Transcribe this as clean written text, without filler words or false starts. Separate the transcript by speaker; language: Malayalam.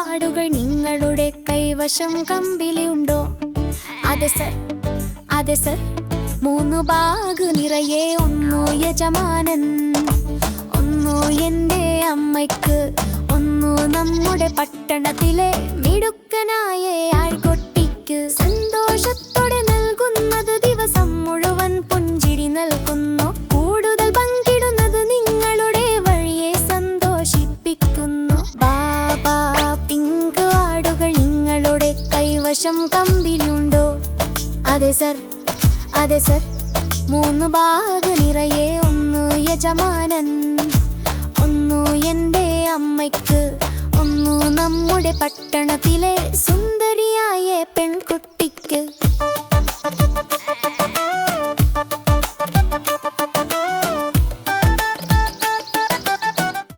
Speaker 1: ആടുകൾ നിങ്ങളുടെ കൈവശം കമ്പിളിയുണ്ടോ? അതെ സർ, അതെ സർ. 3 ബാഗ് നിറയെ, ഒന്നു യജമാനൻ, ഒന്നു എൻ്റെ അമ്മയ്ക്ക്, ഒന്നു നമ്മുടെ പട്ടണത്തിലെ മിടുക്കനായ ആൾക്കുട്ടിക്ക്. സന്തോഷത്തോടെ നൽകുന്നത് ദിവസം മുഴുവൻ പുഞ്ചിരി നൽകുന്നു. കൂടുതൽ പങ്കിടുന്നത് നിങ്ങളുടെ വഴിയെ സന്തോഷിപ്പിക്കുന്നു. ബാബാ പിങ്ക് ആടുകൾ നിങ്ങളുടെ കൈവശം കമ്പിളിയുണ്ടോ? അതെ സർ, അതെ സർ. 3 ബാഗ് നിറയെ, ഒന്നു യജമാനൻ, ഒന്നു എൻ്റെ അമ്മയ്ക്ക്, ഒന്നു നമ്മുടെ പട്ടണ